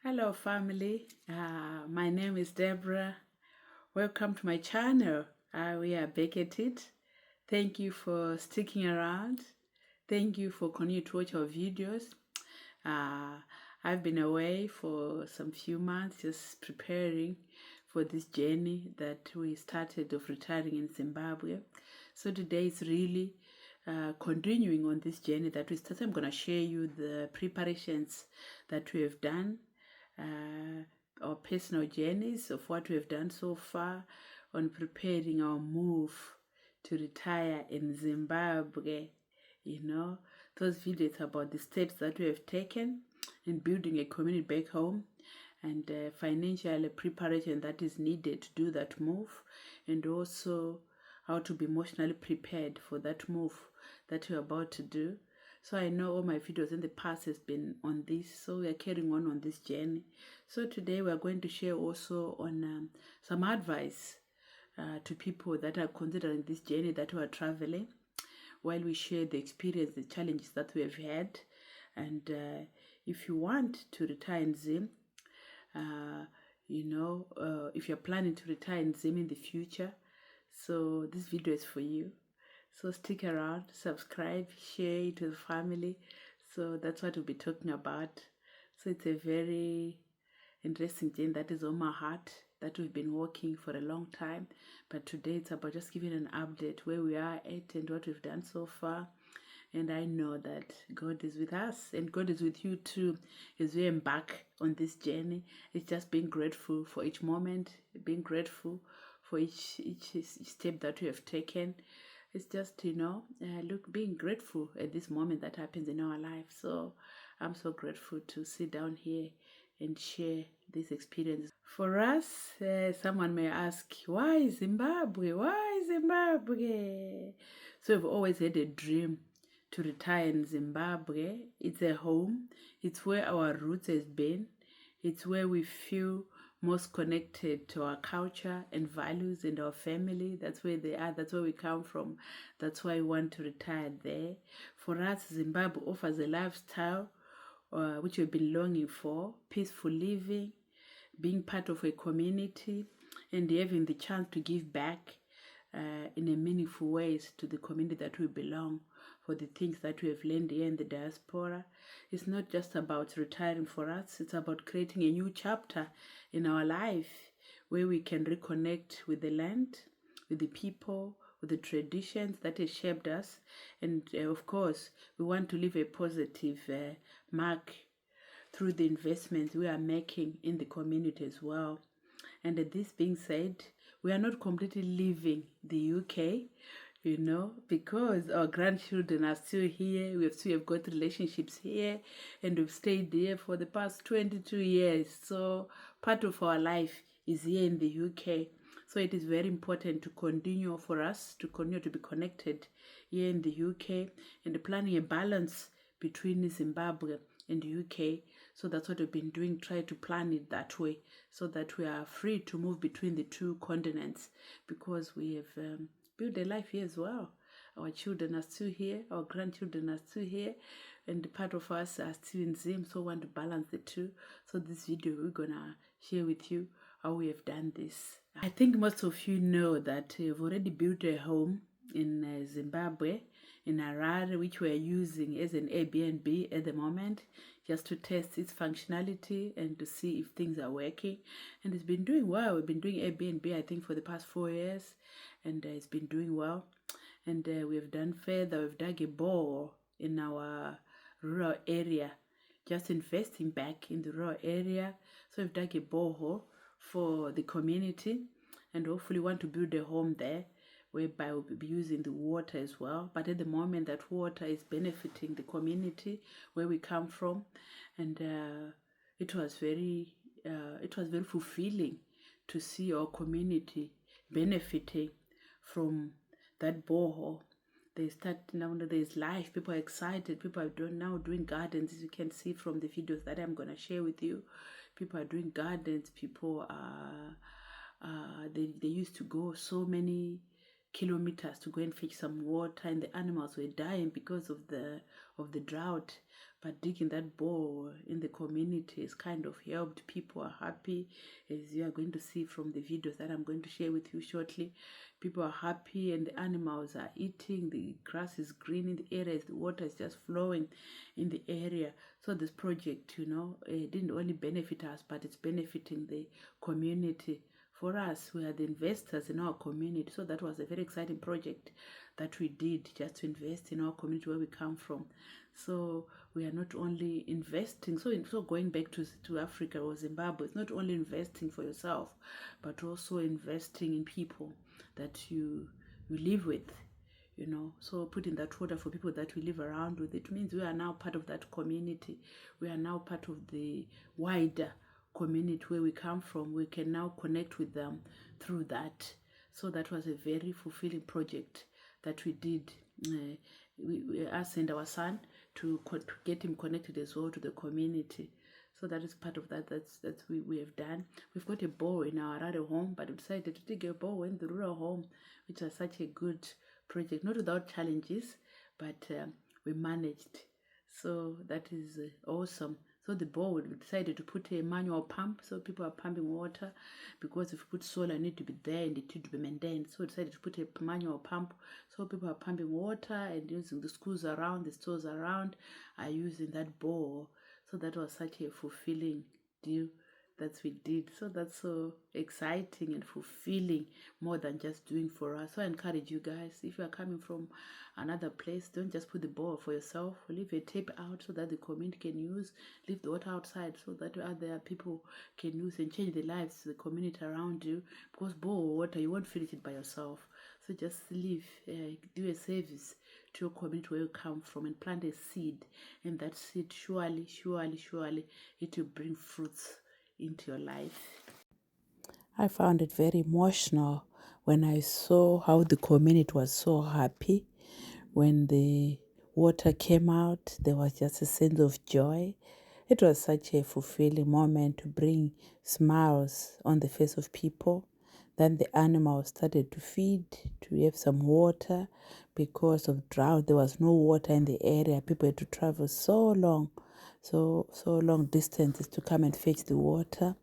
Hello family, my name is Deborah. Welcome to my channel. We are back at it. Thank you for sticking around. Thank you for continuing to watch our videos. I've been away for some few months just preparing for this journey that we started of retiring in Zimbabwe. So today is really continuing on this journey that we started. I'm going to share you the preparations that we have done, our personal journeys of what we have done so far on preparing our move to retire in Zimbabwe. You know, those videos about the steps that we have taken in building a community back home, and financial preparation that is needed to do that move, and also how to be emotionally prepared for that move that we're about to do. So I know all my videos in the past has been on this, so we are carrying on this journey. So today we are going to share also on some advice to people that are considering this journey that we are traveling, while we share the experience, the challenges that we have had. And if you want to retire in Zim, if you're planning to retire in Zim in the future, so this video is for you. So stick around, subscribe, share it with family. So that's what we'll be talking about. So it's a very interesting thing that is on my heart, that we've been working for a long time. But today it's about just giving an update where we are at and what we've done so far. And I know that God is with us and God is with you too as we embark on this journey. It's just being grateful for each moment, being grateful for each step that we have taken. It's just, being grateful at this moment that happens in our life. So I'm so grateful to sit down here and share this experience. For us, someone may ask, why Zimbabwe? Why Zimbabwe? So we've always had a dream to retire in Zimbabwe. It's a home. It's where our roots has been. It's where we feel most connected to our culture and values and our family. That's where they are. That's where we come from. That's why we want to retire there. For us, Zimbabwe offers a lifestyle which we've been longing for: peaceful living, being part of a community, and having the chance to give back in a meaningful ways to the community that we belong, for the things that we have learned here in the diaspora. It's not just about retiring for us, it's about creating a new chapter in our life where we can reconnect with the land, with the people, with the traditions that have shaped us. And of course, we want to leave a positive mark through the investments we are making in the community as well. And this being said, we are not completely leaving the UK, because our grandchildren are still here. We still have got relationships here, and we've stayed there for the past 22 years. So part of our life is here in the UK. So it is very important to continue for us to continue to be connected here in the UK, and planning a balance between Zimbabwe and the UK. So that's what we've been doing, try to plan it that way, so that we are free to move between the two continents, because we have build a life here as well. Our children are still here, our grandchildren are still here, and part of us are still in Zim, so we want to balance the two. So this video, we're gonna share with you how we have done this. I think most of you know that we've already built a home in Zimbabwe, in Harare, which we're using as an Airbnb at the moment, just to test its functionality and to see if things are working. And it's been doing well. We've been doing Airbnb, I think, for the past 4 years, and it's been doing well. And we've done further. We've dug a borehole in our rural area, just investing back in the rural area. So we've dug a borehole for the community, and hopefully want to build a home there, whereby we'll be using the water as well. But at the moment, that water is benefiting the community where we come from, and it was very fulfilling to see our community benefiting from that borehole. There's life. People are excited. People are now doing gardens, as you can see from the videos that I'm gonna share with you. People are doing gardens. People are they used to go so many kilometers to go and fetch some water, and the animals were dying because of the drought. But digging that bore in the community has kind of helped. People are happy, as you are going to see from the videos that I'm going to share with you shortly. People are happy and the animals are eating. The grass is green in the area. The water is just flowing in the area. So this project, it didn't only benefit us, but it's benefiting the community. For us, we are the investors in our community. So that was a very exciting project that we did, just to invest in our community where we come from. So we are not only investing, so going back to Africa or Zimbabwe, it's not only investing for yourself, but also investing in people that you live with, so putting that water for people that we live around with. It means we are now part of that community. We are now part of the wider community where we come from. We can now connect with them through that. So that was a very fulfilling project that we did. Us and our son, to get him connected as well to the community. So that is part of that. That's we have done. We've got a bowl in our rural home, but we decided to dig a bowl in the rural home, which was such a good project. Not without challenges, but we managed. So that is awesome. So the bowl, we decided to put a manual pump, so people are pumping water, because if you put solar, it need to be there and it need to be maintained. So we decided to put a manual pump, so people are pumping water, and using the schools around, the stores around are using that bowl. So that was such a fulfilling deal that we did. So that's so exciting and fulfilling, more than just doing for us. So I encourage you guys, if you are coming from another place, don't just put the bowl for yourself. Leave a tap out so that the community can use. Leave the water outside so that other people can use and change the lives of the community around you. Because bowl water, you won't finish it by yourself. So just leave, do a service to your community where you come from, and plant a seed. And that seed, surely, it will bring fruits into your life. I found it very emotional when I saw how the community was so happy. When the water came out, there was just a sense of joy. It was such a fulfilling moment to bring smiles on the face of people. Then the animals started to feed, to have some water. Because of drought, there was no water in the area. People had to travel so long distances to come and fetch the water.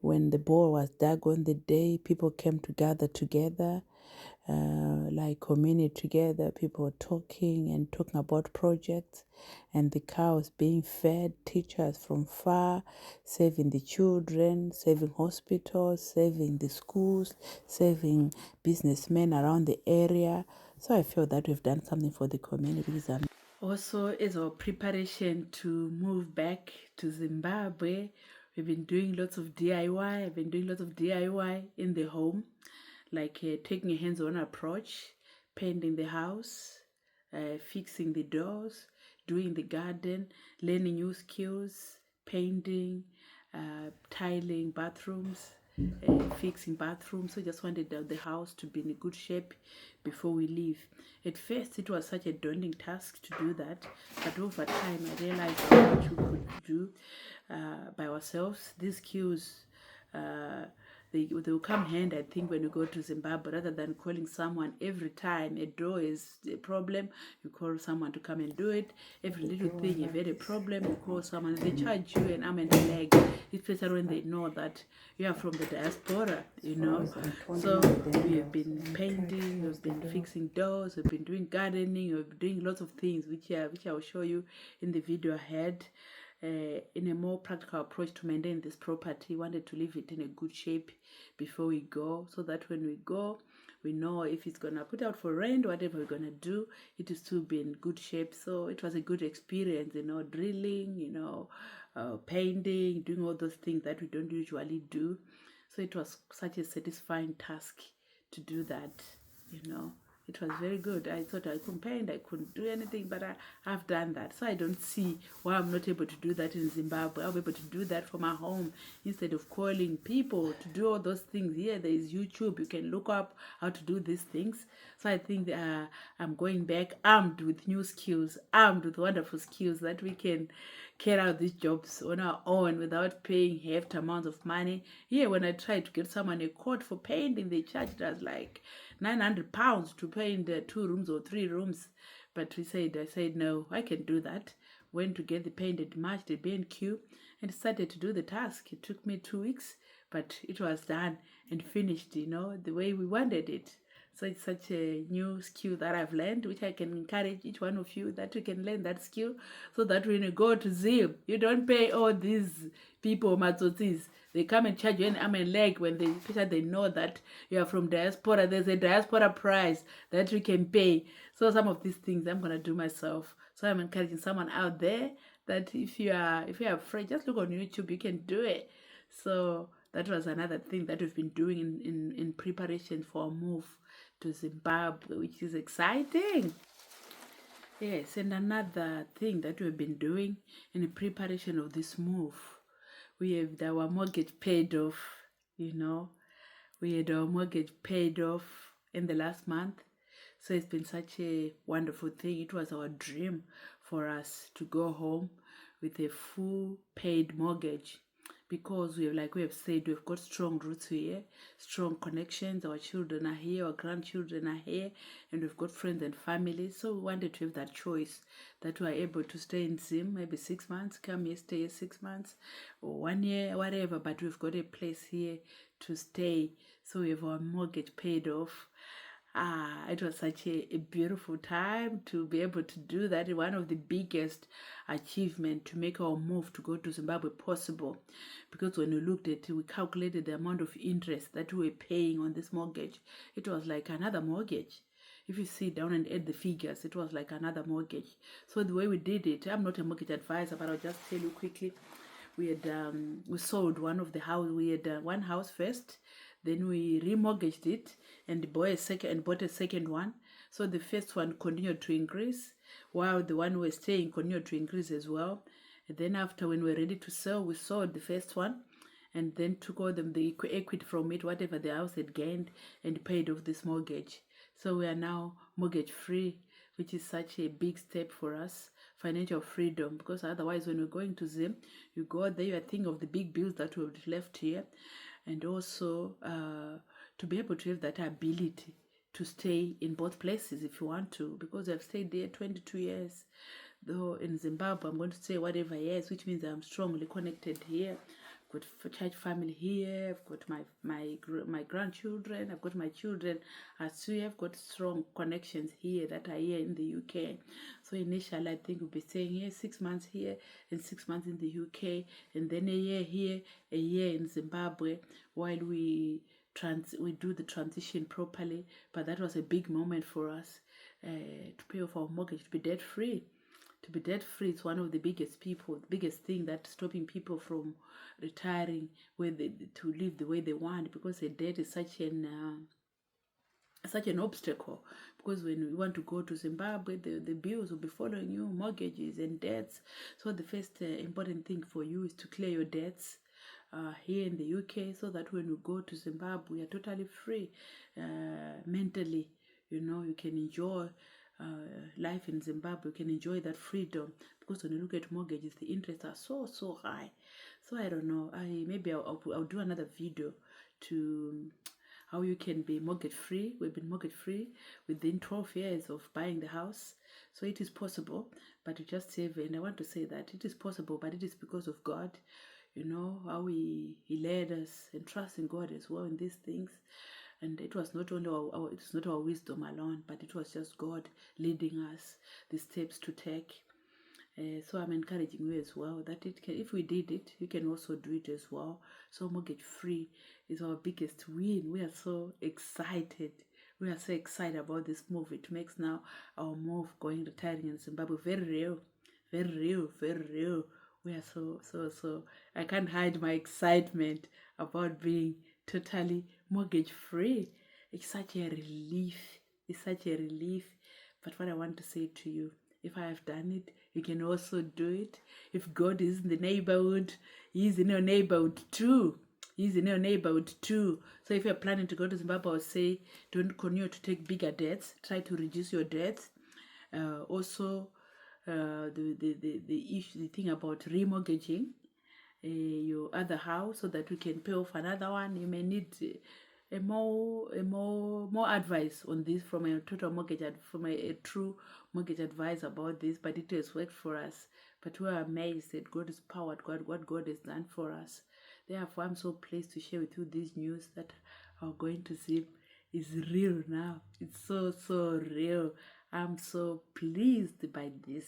When the bore was dug on the day, people came to gather together, like community together. People were talking about projects, and the cows being fed, teachers from far, saving the children, saving hospitals, saving the schools, saving businessmen around the area. So I feel that we've done something for the communities. Also, as our preparation to move back to Zimbabwe, we've been doing lots of DIY. I've been doing lots of DIY in the home, like taking a hands-on approach, painting the house, fixing the doors, doing the garden, learning new skills, painting, tiling bathrooms, fixing bathrooms. So just wanted the house to be in a good shape before we leave. At first, it was such a daunting task to do that, but over time, I realized how much we could do by ourselves. These skills, they will come hand, I think, when you go to Zimbabwe. Rather than calling someone every time a door is a problem, you call someone to come and do it. Every little thing, if you had a problem, you call someone. They charge you an arm and a leg, especially when they know that you are from the diaspora, So we have been painting, we've been fixing doors, we've been doing gardening, we've been doing lots of things, which I will show you in the video ahead. In a more practical approach to maintain this property. We wanted to leave it in a good shape before we go, so that when we go, we know if it's gonna put out for rent, whatever we're gonna do, it will still be in good shape. So it was a good experience, drilling, painting, doing all those things that we don't usually do. So it was such a satisfying task to do that, It was very good. I thought I couldn't paint, I couldn't do anything, but I've done that. So I don't see why I'm not able to do that in Zimbabwe. I'll be able to do that from my home instead of calling people to do all those things. Here, there is YouTube. You can look up how to do these things. So I think I'm going back armed with new skills, armed with wonderful skills that we can carry out these jobs on our own without paying hefty amounts of money. Here, when I tried to get someone a quote for painting, they charged us like £900 to paint 2 rooms or 3 rooms. But I said, no, I can do that. Went to get the painted, matched the B&Q, and started to do the task. It took me 2 weeks, but it was done and finished, the way we wanted it. So it's such a new skill that I've learned, which I can encourage each one of you that you can learn that skill, so that when you go to Zim, you don't pay all these people, matzotis. They come and charge you an arm and leg when they know that you are from Diaspora. There's a Diaspora price that you can pay. So some of these things I'm going to do myself. So I'm encouraging someone out there that if you are afraid, just look on YouTube, you can do it. So that was another thing that we've been doing in preparation for a move to Zimbabwe, which is exciting. Yes, and another thing that we've been doing in preparation of this move, we have our mortgage paid off. We had our mortgage paid off in the last month. So it's been such a wonderful thing. It was our dream for us to go home with a full paid mortgage, because we have said, we've got strong roots here, strong connections. Our children are here, our grandchildren are here, and we've got friends and family. So we wanted to have that choice, that we are able to stay in Zim, maybe 6 months, come here, stay here 6 months, or 1 year, whatever, but we've got a place here to stay. So we have our mortgage paid off. It was such a beautiful time to be able to do that. One of the biggest achievements to make our move to go to Zimbabwe possible, because when we looked at it, we calculated the amount of interest that we were paying on this mortgage. It was like another mortgage. If you sit down and add the figures, it was like another mortgage. So the way we did it, I'm not a mortgage advisor, but I'll just tell you quickly. We sold one of the house. We had one house first. Then we remortgaged it and bought a second one. So the first one continued to increase, while the one we were staying continued to increase as well. And then after, when we were ready to sell, we sold the first one and then took all the equity from it, whatever the house had gained, and paid off this mortgage. So we are now mortgage free, which is such a big step for us, financial freedom, because otherwise when we're going to Zim, you go there, you are thinking of the big bills that we've left here. And also to be able to have that ability to stay in both places if you want to, because I've stayed there 22 years. Though in Zimbabwe, I'm going to stay whatever years, which means I'm strongly connected here. I've got church family here. I've got my grandchildren. I've got my children. As we have got strong connections here that are here in the UK. So initially, I think we'll be staying here 6 months here and 6 months in the UK, and then a year here, a year in Zimbabwe, while we do the transition properly. But that was a big moment for us to pay off our mortgage, to be debt free. To be debt free is one of the biggest thing that's stopping people from retiring to live the way they want, because the debt is such an obstacle. Because when you want to go to Zimbabwe, the bills will be following you, mortgages and debts. So the first important thing for you is to clear your debts here in the UK, so that when you go to Zimbabwe, you're totally free mentally. You can enjoy life in Zimbabwe. You can enjoy that freedom, because when you look at mortgages, the interests are so high. So I don't know, maybe I'll do another video to how you can be mortgage free. We've been mortgage free within 12 years of buying the house. So it is possible, but you just save. And I want to say that it is possible, but it is because of God. How he led us, and trust in God as well in these things. And it was not only it's not our wisdom alone, but it was just God leading us the steps to take. So I'm encouraging you as well that if we did it, you can also do it as well. So mortgage free is our biggest win. We are so excited. We are so excited about this move. It makes now our move retiring in Zimbabwe very real, very real, very real. We are so I can't hide my excitement about being totally mortgage free. It's such a relief. But what I want to say to you, if I have done it, you can also do it. If God is in the neighborhood, He's in your neighborhood too. So if you're planning to go to Zimbabwe, I would say don't continue to take bigger debts. Try to reduce your debts. Also, the issue, the thing about remortgaging your other house so that we can pay off another one. You may need more advice on this from a total mortgage from a true mortgage advisor about this, but it has worked for us. But we are amazed that God is powered, what God has done for us. Therefore, I'm so pleased to share with you this news that our going to see is real now. It's so real. I'm so pleased by this.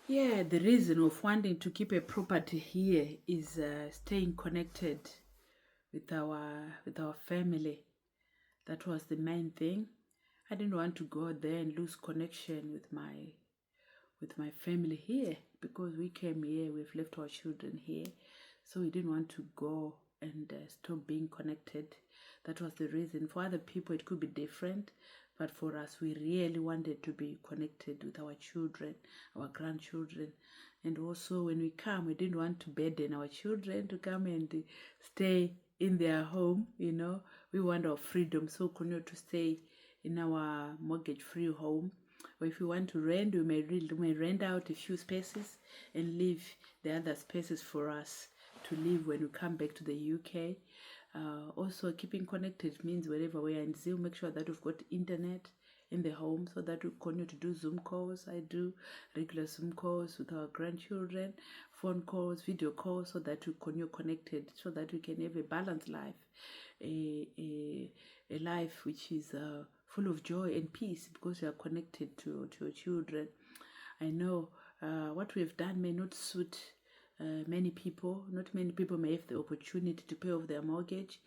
Yeah, the reason of wanting to keep a property here is staying connected with our family. That was the main thing. I didn't want to go there and lose connection with my family here, because we came here, we've left our children here, so we didn't want to go and stop being connected. That was the reason. For other people it could be different, but for us we really wanted to be connected with our children, our grandchildren. And also when we come, we didn't want to burden our children to come and stay in their home. We want our freedom, so continue to stay in our mortgage free home. Or if we want to rent, we may rent out a few spaces and leave the other spaces for us to live when we come back to the UK. Also, keeping connected means wherever we are in Zoom, make sure that we've got internet in the home so that we continue to do Zoom calls. I do regular Zoom calls with our grandchildren, phone calls, video calls, so that we continue connected, so that we can have a balanced life, a life which is full of joy and peace, because we are connected to your children. I know what we have done may not suit many people. Not many people may have the opportunity to pay off their mortgage,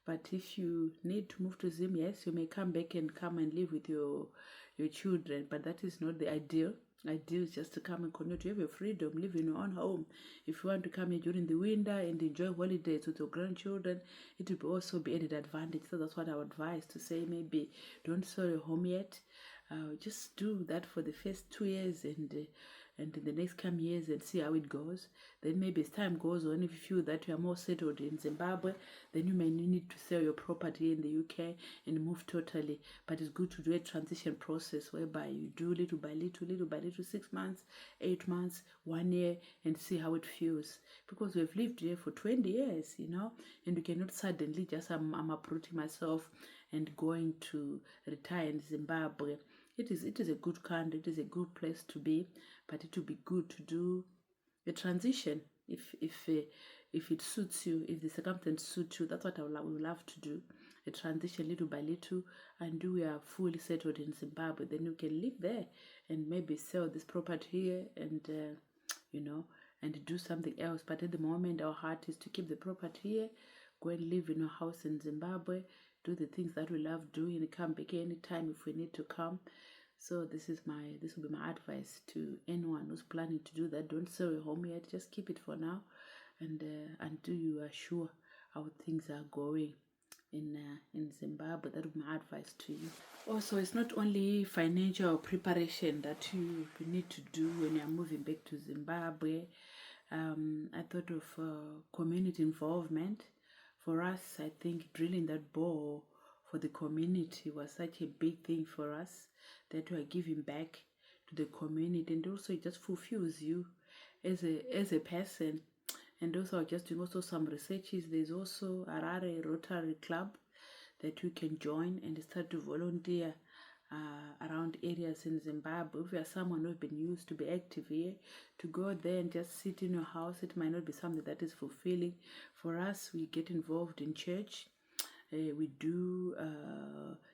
but if you need to move to Zim, yes, you may come back and live with your children, but that is not the ideal. Ideal is just to come and continue to have your freedom, live in your own home. If you want to come here during the winter and enjoy holidays with your grandchildren, it will also be added advantage. So that's what I would advise, to say maybe don't sell your home yet. Just do that for the first 2 years, and in the next coming years, and see how it goes. Then maybe as time goes on, if you feel that you are more settled in Zimbabwe, then you may need to sell your property in the UK and move totally. But it's good to do a transition process whereby you do little by little, 6 months, 8 months, 1 year, and see how it feels. Because we've lived here for 20 years, and we cannot suddenly just, I'm uprooting myself and going to retire in Zimbabwe. It is a good country, it is a good place to be, but it would be good to do a transition if it suits you, if the circumstance suits you. That's what I would love to do, a transition little by little, and we are fully settled in Zimbabwe. Then you can live there and maybe sell this property here and and do something else. But at the moment, our heart is to keep the property here, go and live in a house in Zimbabwe, do the things that we love doing, and come back anytime if we need to come. So this will be my advice to anyone who's planning to do that. Don't sell your home yet, just keep it for now, and until you are sure how things are going in Zimbabwe. That would be my advice to you. Also, it's not only financial preparation that you need to do when you're moving back to Zimbabwe. I thought of community involvement. For us, I think drilling that borehole for the community was such a big thing for us, that we are giving back to the community, and also it just fulfills you as a person. And also just doing also some researches. There's also a Rotary Club that you can join and start to volunteer around areas in Zimbabwe. If you are someone who's been used to be active here, to go there and just sit in your house, it might not be something that is fulfilling. For us, we get involved in church. We do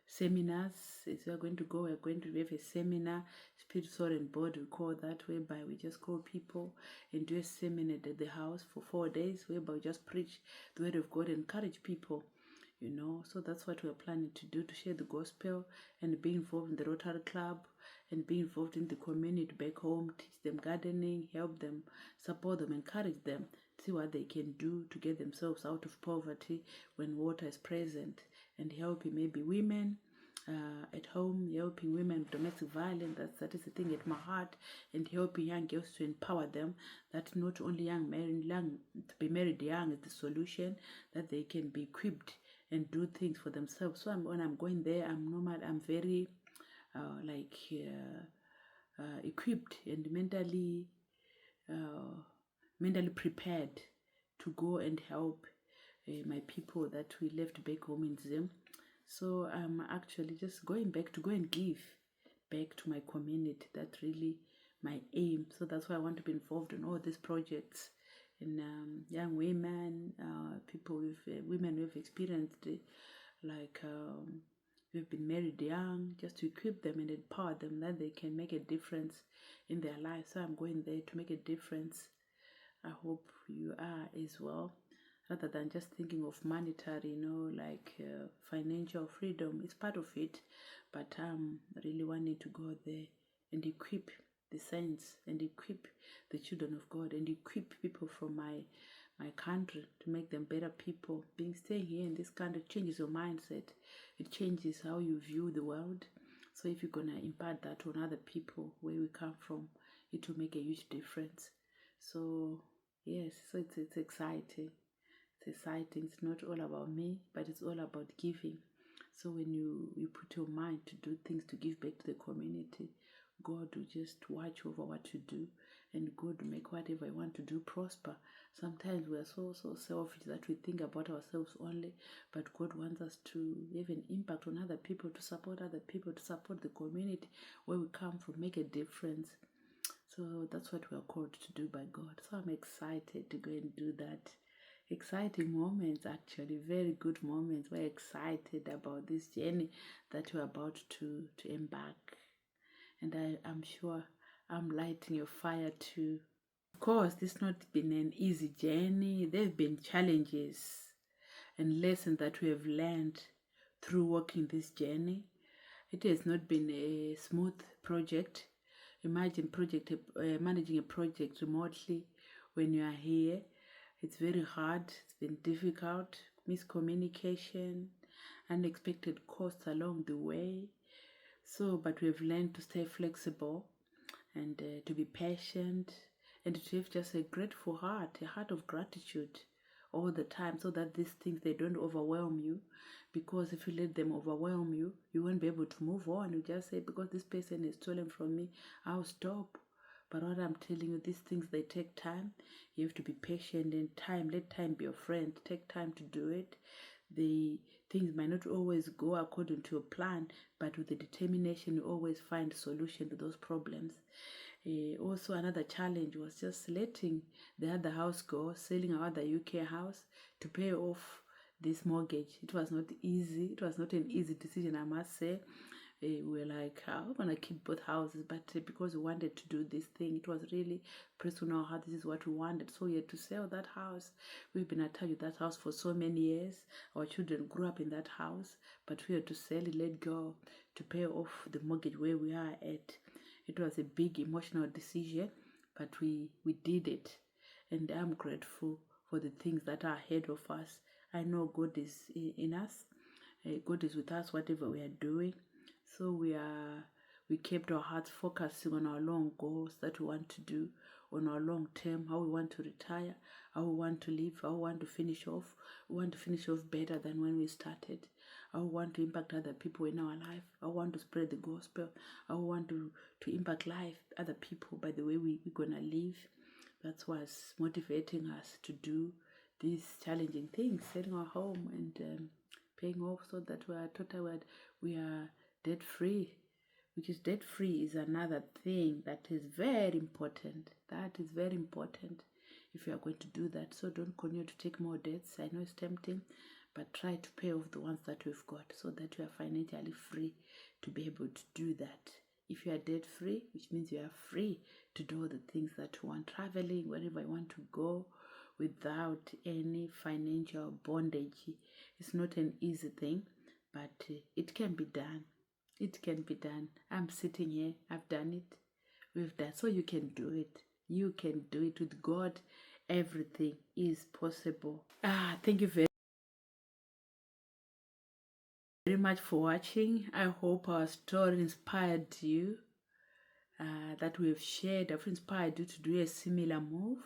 seminars. If we are going to go, we are going to have a seminar, Spirit, Soul and Body, we call that, whereby we just call people and do a seminar at the house for 4 days, whereby we just preach the word of God, encourage people. So that's what we're planning to do, to share the gospel and be involved in the Rotary Club and be involved in the community back home, teach them gardening, help them, support them, encourage them, see what they can do to get themselves out of poverty when water is present, and helping maybe women at home, helping women with domestic violence. That is the thing at my heart, and helping young girls to empower them, that not only to be married young is the solution, that they can be equipped and do things for themselves. So when I'm going there, I'm very equipped and mentally prepared to go and help my people that we left back home in Zim. So I'm actually just going back to go and give back to my community. That's really my aim. So that's why I want to be involved in all these projects, and young women, people with women who have experienced who've been married young, just to equip them and empower them that they can make a difference in their lives. So I'm going there to make a difference. I hope you are as well, rather than just thinking of monetary, financial freedom is part of it, but I'm really wanting to go there and equip the saints and equip the children of God and equip people from my country to make them better people. Staying here in this country changes your mindset. It changes how you view the world. So if you're gonna impart that on other people where we come from, it will make a huge difference. So yes, so it's exciting. It's exciting. It's not all about me, but it's all about giving. So when you put your mind to do things to give back to the community, God will just watch over what you do, and God will make whatever you want to do prosper. Sometimes we are so selfish that we think about ourselves only, but God wants us to have an impact on other people, to support other people, to support the community where we come from, make a difference. So that's what we are called to do by God. So I'm excited to go and do that. Exciting moments, actually, very good moments. We're excited about this journey that we're about to embark. And I'm sure I'm lighting your fire too. Of course, this has not been an easy journey. There have been challenges and lessons that we have learned through walking this journey. It has not been a smooth project. Imagine managing a project remotely when you are here. It's very hard. It's been difficult. Miscommunication, unexpected costs along the way. So, but we have learned to stay flexible and to be patient and to have just a grateful heart, a heart of gratitude all the time, so that these things, they don't overwhelm you. Because if you let them overwhelm you, you won't be able to move on. You just say, because this person is stolen from me, I'll stop. But what I'm telling you, these things, they take time. You have to be patient, and let time be your friend. Take time to do it. The things might not always go according to your plan, but with the determination, you always find a solution to those problems. Also, another challenge was just letting the other house go, selling our other UK house to pay off this mortgage. It was not easy. It was not an easy decision, I must say. We were like, we're going to keep both houses, but because we wanted to do this thing, it was really pressed on our heart. This is what we wanted. So we had to sell that house. We've been attached with that house for so many years. Our children grew up in that house, but we had to sell it, let go, to pay off the mortgage where we are at. It was a big emotional decision, but we did it. And I'm grateful for the things that are ahead of us. I know God is in us. God is with us, whatever we are doing. So we kept our hearts focusing on our long goals that we want to do, on our long term, how we want to retire, how we want to live, how we want to finish off. We want to finish off better than when we started. How we want to impact other people in our life. How we want to spread the gospel. How we want to impact other people by the way we're going to live. That's what's motivating us to do these challenging things, selling our home and paying off, so that we are debt free. Which is debt free is another thing that is very important. That is very important if you are going to do that. So don't continue to take more debts. I know it's tempting, but try to pay off the ones that we've got, so that you are financially free to be able to do that. If you are debt free, which means you are free to do all the things that you want, traveling wherever you want to go without any financial bondage. It's not an easy thing, but it can be done. It can be done. I'm sitting here. I've done it. We've done. So you can do it. You can do it with God. Everything is possible. Thank you very much for watching. I hope our story inspired you. That we have shared have inspired you to do a similar move,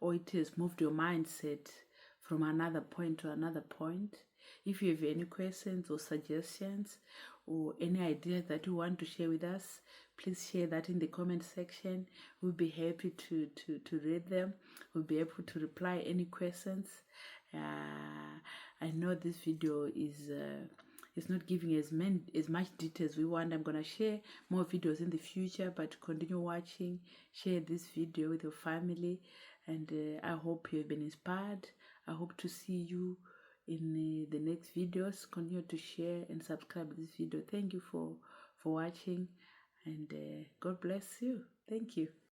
or it has moved your mindset from another point to another point. If you have any questions or suggestions or any ideas that you want to share with us, please share that in the comment section. We'll be happy to read them. We'll be able to reply any questions. I know this video is not giving as much details we want. I'm gonna share more videos in the future, but continue watching, share this video with your family, and I hope you've been inspired. I hope to see you in the next videos. Continue to share and subscribe to this video. Thank you for watching, and God bless you. Thank you.